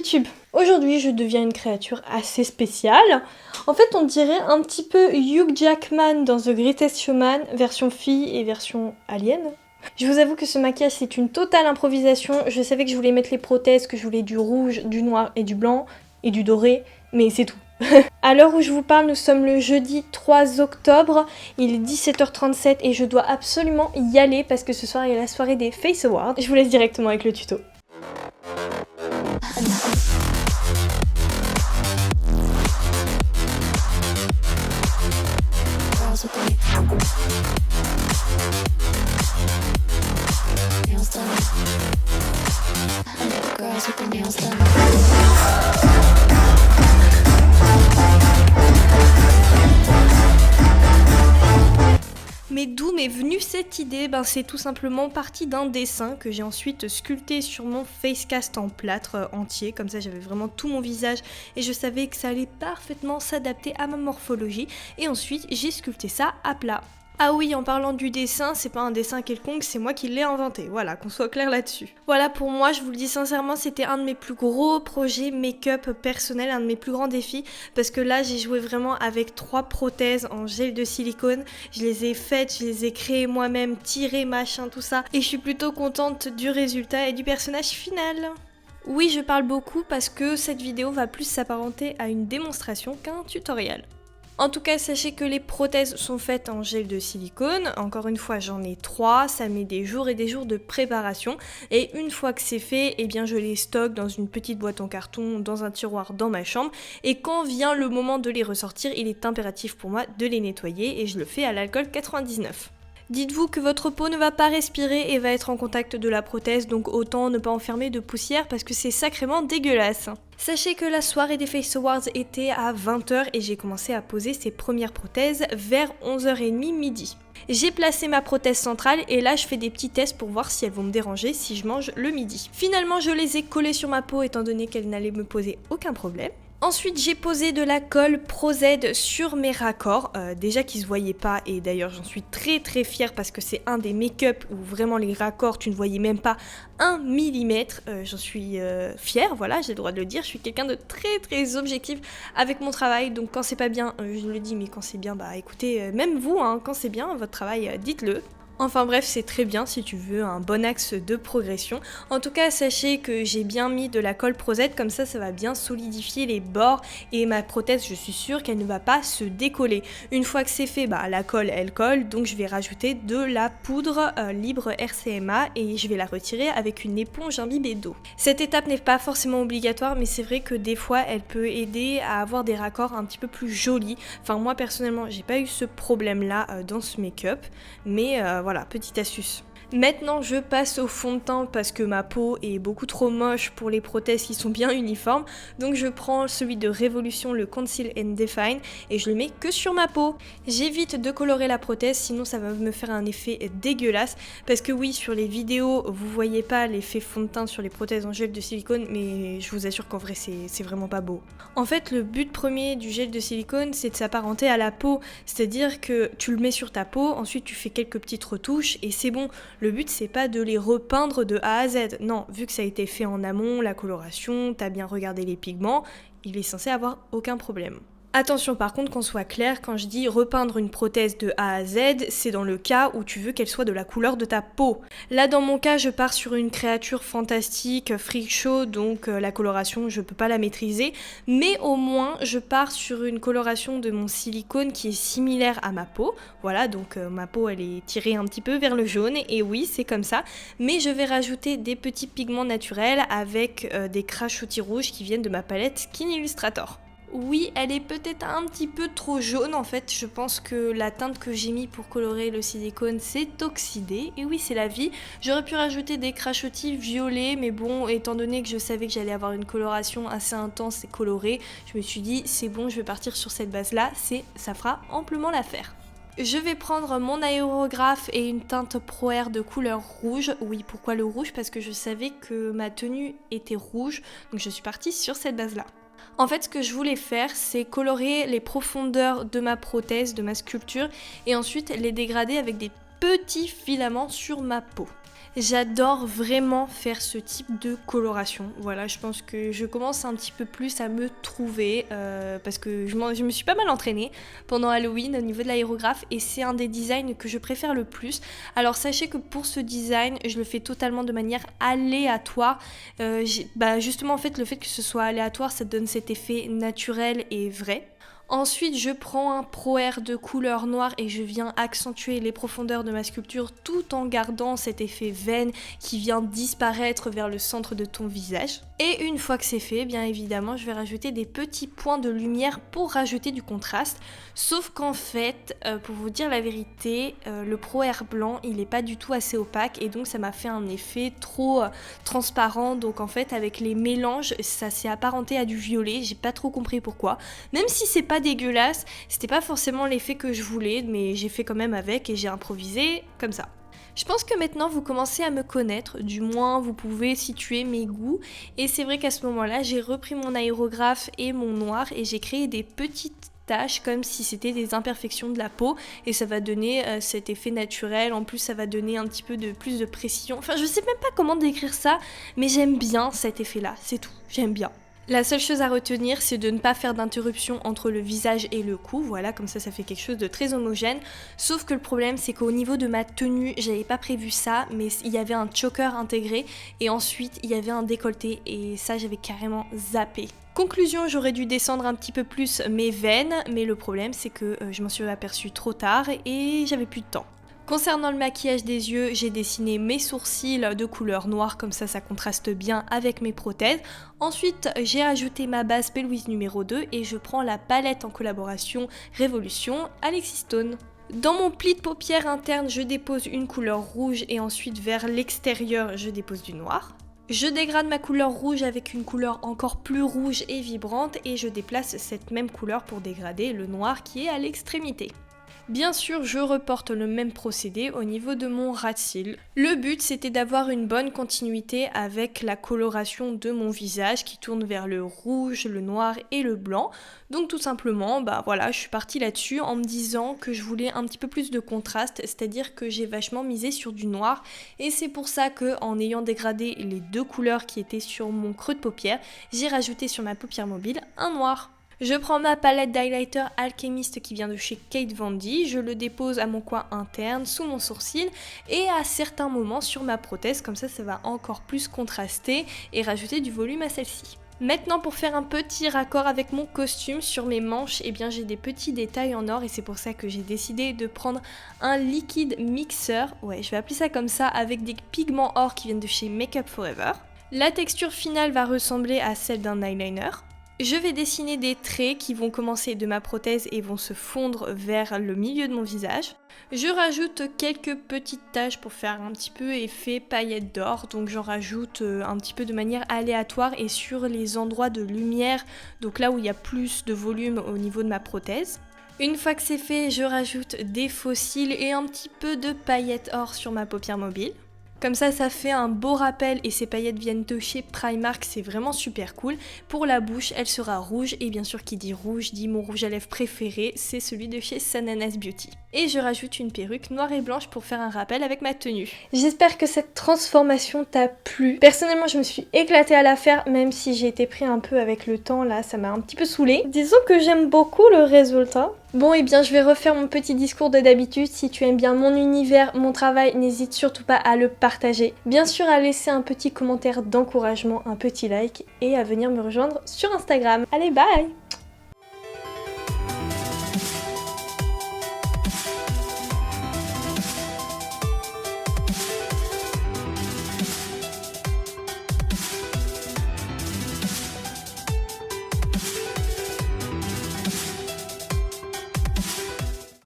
YouTube. Aujourd'hui, je deviens une créature assez spéciale. En fait, on dirait un petit peu Hugh Jackman dans The Greatest Showman, version fille et version alien. Je vous avoue que ce maquillage, c'est une totale improvisation. Je savais que je voulais mettre les prothèses, que je voulais du rouge, du noir et du blanc, et du doré, mais c'est tout. À l'heure où je vous parle, nous sommes le jeudi 3 octobre, il est 17h37 et je dois absolument y aller parce que ce soir il y a la soirée des Face Awards. Je vous laisse directement avec le tuto. Mais d'où m'est venue cette idée? C'est tout simplement parti d'un dessin que j'ai ensuite sculpté sur mon facecast en plâtre entier, comme ça j'avais vraiment tout mon visage et je savais que ça allait parfaitement s'adapter à ma morphologie et ensuite j'ai sculpté ça à plat. Ah oui, en parlant du dessin, c'est pas un dessin quelconque, c'est moi qui l'ai inventé, voilà, qu'on soit clair là-dessus. Voilà, pour moi, je vous le dis sincèrement, c'était un de mes plus gros projets make-up personnels, un de mes plus grands défis, parce que là, j'ai joué vraiment avec 3 prothèses en gel de silicone, je les ai faites, je les ai créées moi-même, tirées, machin, tout ça, et je suis plutôt contente du résultat et du personnage final. Oui, je parle beaucoup parce que cette vidéo va plus s'apparenter à une démonstration qu'un tutoriel. En tout cas, sachez que les prothèses sont faites en gel de silicone. Encore une fois, j'en ai 3, ça met des jours et des jours de préparation. Et une fois que c'est fait, eh bien, je les stocke dans une petite boîte en carton, dans un tiroir dans ma chambre. Et quand vient le moment de les ressortir, il est impératif pour moi de les nettoyer et je le fais à l'alcool 99. Dites-vous que votre peau ne va pas respirer et va être en contact de la prothèse, donc autant ne pas enfermer de poussière parce que c'est sacrément dégueulasse. Sachez que la soirée des Face Awards était à 20h et j'ai commencé à poser ces premières prothèses vers 11h30 midi. J'ai placé ma prothèse centrale et là je fais des petits tests pour voir si elles vont me déranger si je mange le midi. Finalement je les ai collées sur ma peau étant donné qu'elles n'allaient me poser aucun problème. Ensuite, j'ai posé de la colle Pro Z sur mes raccords, déjà qu'ils se voyaient pas et d'ailleurs j'en suis très fière parce que c'est un des make-up où vraiment les raccords tu ne voyais même pas 1 millimètre. J'en suis fière, voilà, j'ai le droit de le dire, je suis quelqu'un de très objectif avec mon travail, donc quand c'est pas bien, je le dis, mais quand c'est bien, écoutez, même vous, quand c'est bien votre travail, dites-le. Enfin bref, c'est très bien si tu veux un bon axe de progression. En tout cas, sachez que j'ai bien mis de la colle Pro Z, comme ça va bien solidifier les bords et ma prothèse, je suis sûre qu'elle ne va pas se décoller. Une fois que c'est fait, la colle, elle colle, donc je vais rajouter de la poudre libre RCMA et je vais la retirer avec une éponge imbibée d'eau. Cette étape n'est pas forcément obligatoire, mais c'est vrai que des fois, elle peut aider à avoir des raccords un petit peu plus jolis. Enfin, moi personnellement, j'ai pas eu ce problème-là dans ce make-up, mais voilà, petite astuce. Maintenant, je passe au fond de teint parce que ma peau est beaucoup trop moche pour les prothèses qui sont bien uniformes. Donc je prends celui de Révolution, le Conceal and Define, et je le mets que sur ma peau. J'évite de colorer la prothèse, sinon ça va me faire un effet dégueulasse. Parce que oui, sur les vidéos, vous voyez pas l'effet fond de teint sur les prothèses en gel de silicone, mais je vous assure qu'en vrai, c'est vraiment pas beau. En fait, le but premier du gel de silicone, c'est de s'apparenter à la peau. C'est-à-dire que tu le mets sur ta peau, ensuite tu fais quelques petites retouches, et c'est bon. Le but, c'est pas de les repeindre de A à Z. Non, vu que ça a été fait en amont, la coloration, t'as bien regardé les pigments, il est censé avoir aucun problème. Attention par contre qu'on soit clair, quand je dis repeindre une prothèse de A à Z, c'est dans le cas où tu veux qu'elle soit de la couleur de ta peau. Là dans mon cas je pars sur une créature fantastique, freak show, donc la coloration je peux pas la maîtriser, mais au moins je pars sur une coloration de mon silicone qui est similaire à ma peau. Voilà, donc ma peau elle est tirée un petit peu vers le jaune, et oui c'est comme ça, mais je vais rajouter des petits pigments naturels avec des crachotis rouges qui viennent de ma palette Skin Illustrator. Oui, elle est peut-être un petit peu trop jaune en fait, je pense que la teinte que j'ai mis pour colorer le silicone s'est oxydée, et oui c'est la vie. J'aurais pu rajouter des crachotis violets, mais bon, étant donné que je savais que j'allais avoir une coloration assez intense et colorée, je me suis dit c'est bon, je vais partir sur cette base là, ça fera amplement l'affaire. Je vais prendre mon aérographe et une teinte Pro Air de couleur rouge. Oui, pourquoi le rouge? Parce que je savais que ma tenue était rouge, donc je suis partie sur cette base là. En fait, ce que je voulais faire, c'est colorer les profondeurs de ma prothèse, de ma sculpture, et ensuite les dégrader avec des petits filaments sur ma peau. J'adore vraiment faire ce type de coloration. Voilà, je pense que je commence un petit peu plus à me trouver parce que je me suis pas mal entraînée pendant Halloween au niveau de l'aérographe et c'est un des designs que je préfère le plus. Alors sachez que pour ce design, je le fais totalement de manière aléatoire. Justement en fait, le fait que ce soit aléatoire, ça donne cet effet naturel et vrai. Ensuite, je prends un Pro Air de couleur noire et je viens accentuer les profondeurs de ma sculpture tout en gardant cet effet veine qui vient disparaître vers le centre de ton visage. Et une fois que c'est fait, bien évidemment, je vais rajouter des petits points de lumière pour rajouter du contraste. Sauf qu'en fait, pour vous dire la vérité, le Pro Air blanc, il n'est pas du tout assez opaque et donc ça m'a fait un effet trop transparent. Donc en fait, avec les mélanges, ça s'est apparenté à du violet. J'ai pas trop compris pourquoi. Même si c'est pas dégueulasse, c'était pas forcément l'effet que je voulais, mais j'ai fait quand même avec et j'ai improvisé comme ça. Je pense que maintenant vous commencez à me connaître, du moins vous pouvez situer mes goûts et c'est vrai qu'à ce moment-là j'ai repris mon aérographe et mon noir et j'ai créé des petites taches comme si c'était des imperfections de la peau et ça va donner cet effet naturel, en plus ça va donner un petit peu de plus de précision, enfin je sais même pas comment décrire ça mais j'aime bien cet effet là, c'est tout, j'aime bien. La seule chose à retenir, c'est de ne pas faire d'interruption entre le visage et le cou, voilà, comme ça fait quelque chose de très homogène. Sauf que le problème, c'est qu'au niveau de ma tenue, j'avais pas prévu ça, mais il y avait un choker intégré et ensuite il y avait un décolleté et ça j'avais carrément zappé. Conclusion, j'aurais dû descendre un petit peu plus mes veines, mais le problème c'est que je m'en suis aperçue trop tard et j'avais plus de temps. Concernant le maquillage des yeux, j'ai dessiné mes sourcils de couleur noire, comme ça contraste bien avec mes prothèses. Ensuite, j'ai ajouté ma base P. Louise numéro 2 et je prends la palette en collaboration Révolution Alexis Stone. Dans mon pli de paupières interne, je dépose une couleur rouge et ensuite vers l'extérieur, je dépose du noir. Je dégrade ma couleur rouge avec une couleur encore plus rouge et vibrante et je déplace cette même couleur pour dégrader le noir qui est à l'extrémité. Bien sûr, je reporte le même procédé au niveau de mon ras de cils. Le but, c'était d'avoir une bonne continuité avec la coloration de mon visage qui tourne vers le rouge, le noir et le blanc. Donc tout simplement, je suis partie là-dessus en me disant que je voulais un petit peu plus de contraste, c'est-à-dire que j'ai vachement misé sur du noir et c'est pour ça que en ayant dégradé les deux couleurs qui étaient sur mon creux de paupière, j'ai rajouté sur ma paupière mobile un noir. Je prends ma palette d'highlighter Alchemist qui vient de chez Kate Von D, je le dépose à mon coin interne, sous mon sourcil et à certains moments sur ma prothèse, comme ça va encore plus contraster et rajouter du volume à celle-ci. Maintenant pour faire un petit raccord avec mon costume sur mes manches, j'ai des petits détails en or et c'est pour ça que j'ai décidé de prendre un liquide mixeur, je vais appeler ça comme ça, avec des pigments or qui viennent de chez Makeup Forever. La texture finale va ressembler à celle d'un eyeliner. Je vais dessiner des traits qui vont commencer de ma prothèse et vont se fondre vers le milieu de mon visage. Je rajoute quelques petites taches pour faire un petit peu effet paillettes d'or, donc j'en rajoute un petit peu de manière aléatoire et sur les endroits de lumière, donc là où il y a plus de volume au niveau de ma prothèse. Une fois que c'est fait, je rajoute des faux cils et un petit peu de paillettes or sur ma paupière mobile. Comme ça fait un beau rappel et ces paillettes viennent de chez Primark, c'est vraiment super cool. Pour la bouche, elle sera rouge et bien sûr qui dit rouge dit mon rouge à lèvres préféré, c'est celui de chez Sananas Beauty. Et je rajoute une perruque noire et blanche pour faire un rappel avec ma tenue. J'espère que cette transformation t'a plu. Personnellement, je me suis éclatée à la faire, même si j'ai été pris un peu avec le temps, là ça m'a un petit peu saoulée. Disons que j'aime beaucoup le résultat. Bon, je vais refaire mon petit discours de d'habitude. Si tu aimes bien mon univers, mon travail, n'hésite surtout pas à le partager. Bien sûr, à laisser un petit commentaire d'encouragement, un petit like et à venir me rejoindre sur Instagram. Allez, bye!